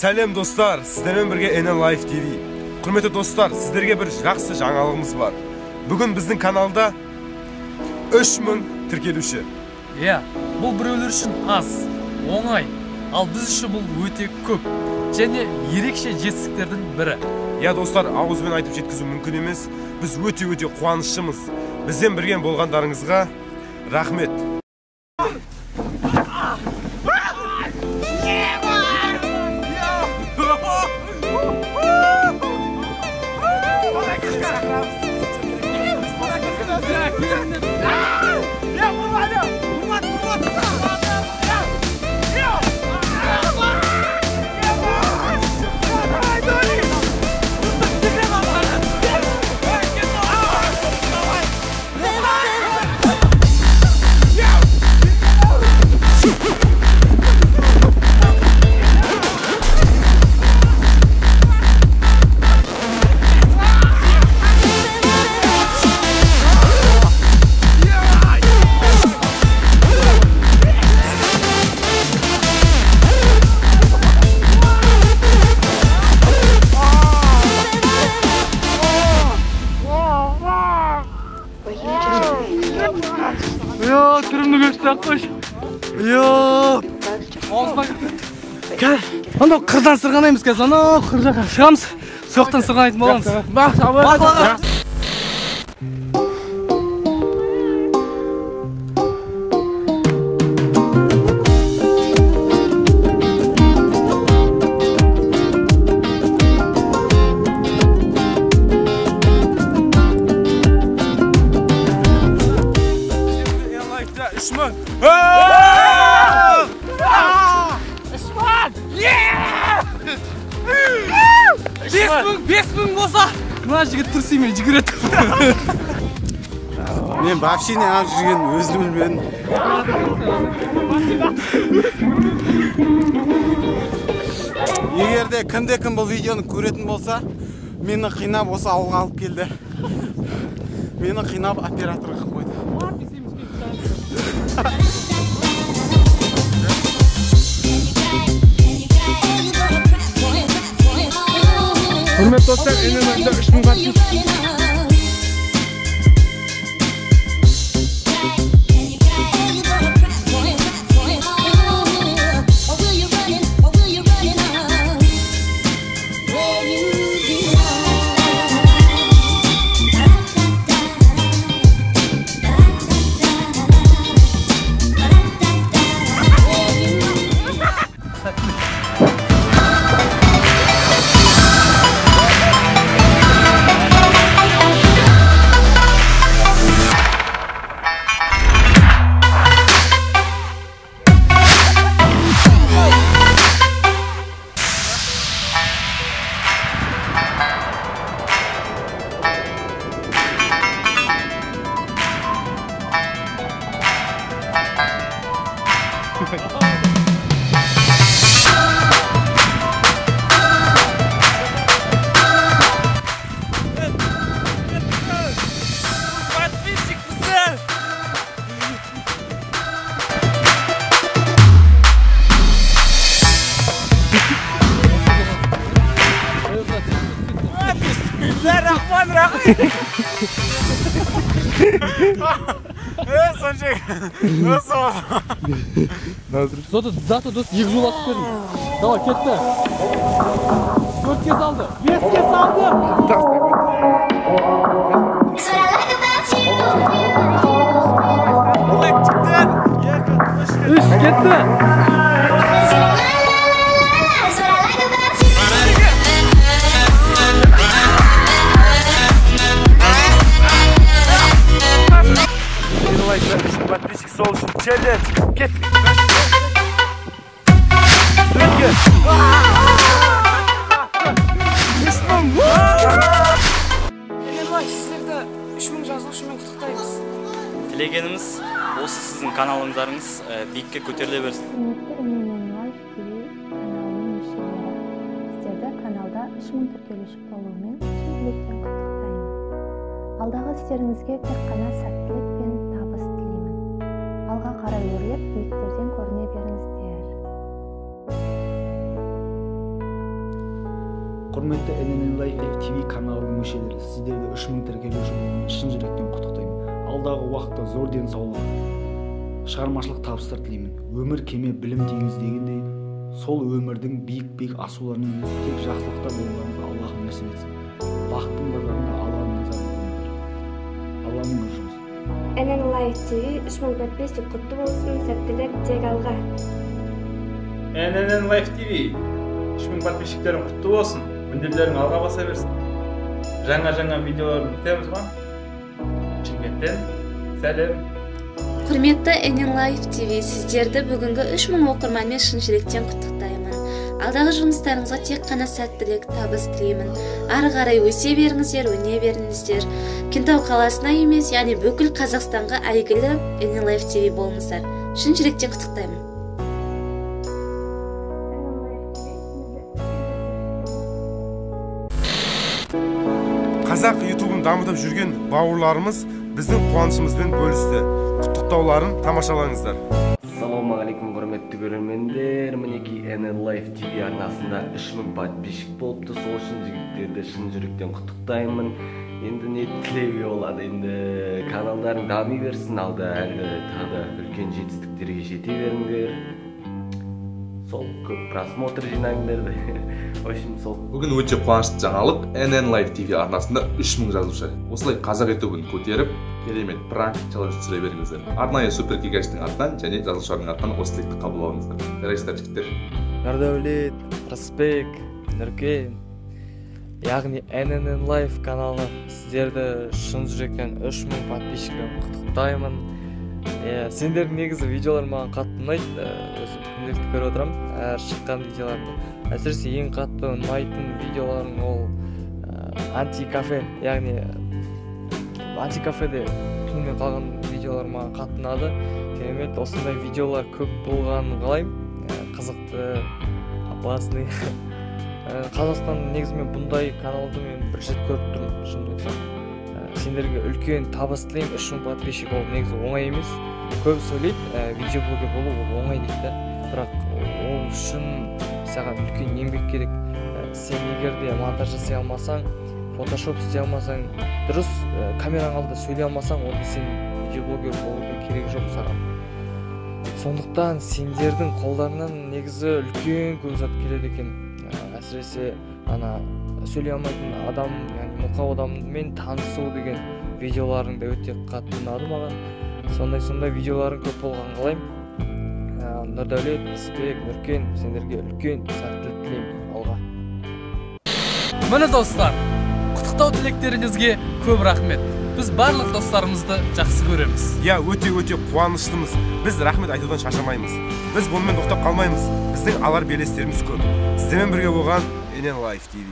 Сәлем достар, сіздермен бірге NN Live TV. Құрметті достар, сіздерге бір жақсы жаңалығымыз бар. Бүгін біздің каналда 3000 тіркелуші. Бұл біреулер үшін аз, оңай, ал біз үшін бұл өте көп және ерекше жетістіктердің бірі. Достар, ауызбен айтып жеткізу мүмкін емес. Біз өте қуаныштымыз. Бізбен бірге болғандарыңызға рахмет. Түрімді көшті қош. Анда қырдан сырғанаймыз қазір. Ана қыржаға шығамыз. Соқтан сырғанайтын боламыз. Бақылаға. Бес мың болса, мына жігіт тұрсымен жүгіреді. Мен вообще не аңып жүрген өзім білмедім. Егерде кім бұл видеоны көретін болса, мені қинап осы ауылға алып келді. Мені қинап операторға қойды. Құрметті достар, NN 3000 қатысып. Зато дос екі жол асып көрдім. Давай, кетті. 4-ке салды. 5-ке салды. Үш кетті. Подписчик Соушен Челлендж. Кет. Сіздерді 3000 жазылушымен құттықтаймыз. Тілегеніміз осы сіздің каналыңыздарыңыз биікке көтеріле берсін. NN Live TV каналының мүшелері. Сіздерді каналда 3000 тіркелуші болуымен шын жүректен құттықтаймын. Алдағы істеріңізге тек қана сәттілік пен табыс қарай өрлеп биіктерден көріне беріңіздер. Құрметті NNN Life FTV каналының мүшелері, сіздерді 3000 тіркелу жылымен шын жүректен құттықтаймын. Алдағы уақытта зор денсаулық, шығармашылық табыстар тілеймін. Өмір кеме білім теңіз дегендей, сол өмірдің биік асуларынан тек жақсылықта болғаныңызды Аллахым нәсіп етсін. Бақыттың базарында Алланың назарын болыңдар. Алланың нұры. NNN Life TV 3000 подписчик құтты болсын, сәттілік тек алға. NNN Life TV 3000 подписчиктерің құтты болсын, міндеттерің алға баса берсін. Жаңа видеоларын күтеміз ма? Шымкенттен сәлем. Құрметті NNN Life TV, сіздерді бүгінгі 3000 оқырманмен шын жүректен құттықтаймын. Алдағы жұмыстарыңызға тек қана сәттілік, табыс тілеймін. Ары қарай өсе беріңіздер, өне беріңіздер. Кентау қаласына емес, яғни бүкіл Қазақстанға әйгілі NNN Life TV болыңыздар. Шын жүректен құттықтаймын. Қазақ ютубын дамытып жүрген бауырларымыз біздің қуанышымызбен бөлісті. Құттықтауларын тамашалаңыздар. Ассалаумағалейкум құрметті көрермендер, мінекей NNN Life TV арнасында 3000 подписчик болыпты. Сол үшін жігіттерді шын жүректен құттықтаймын. Енді не тілеуге болады, енді каналдарың дами берсін, алда әлі тағы үлкен жетістіктерге жете беріңдер. Сол көп просмотр жинаңдар. В общем, сол. Бүгін өте қуанышты жаңалық, NNN Life TV арнасында 3000 жазушы. Осылай қазақ ютубын көтеріп, керемет пранк челлендж түсіре беріңіздер. Арнайы супер кекештің атынан және жазушылардың атынан осы тілекті қабылдаңыздар. Жарайсыздар жігіттер. Нұрдәулет, Рысбек, Нұркен, яғни NNN Life каналы сіздерді шын жүректен 3000 подписчикпен құттықтаймын. Сендердің негізі видеолар маған қатты ұнайды, өзім күнделікті көріп отырамын, әр шыққан видеоларды. Әсіресе ең қатты ұнайтын видеоларың ол антикафе, яғни антикафеде түнімен қалған видеолар маған қатты ұнады. Керемет, осындай видеолар көп болғанын қалаймын, қызықты, опасный. Қазақстан негізімен бұндай каналды мен бір рет көріп тұрмын, шынымды айтсам. Сендерге үлкен табыс тілеймін. 3000 подписчик ол негізі оңай емес. Көбісі ойлайды, видеоблогер болу ол оңай дейді. Бірақ ол үшін саған үлкен еңбек керек. Сен егер де монтаж жасай алмасаң, фотошоп істей алмасаң, дұрыс камераң алдында сөйлей алмасаң, онда сен видеоблогер болудың керегі жоқ саған. Сондықтан сендердің қолдарынан негізі үлкен көп зат келеді екен. Әсіресе сөйлей алмайтын адам, яғни мұқау адаммен танысу деген видеоларың да өте қатты ұнады маған. Сондай видеоларың көп болған қалаймын. Нұрдәулет, Рысбек, Нұркен, сендерге үлкен сәттілік тілеймін алға. Міне достар, құттықтау тілектеріңізге көп рахмет. Біз барлық достарымызды жақсы көреміз. Өте қуаныштымыз. Біз рахмет айтудан шаршамаймыз. Біз бұнымен тоқтап қалмаймыз. Біздің алар белестеріміз көп. Сіздермен бірге болған NNN Life TV.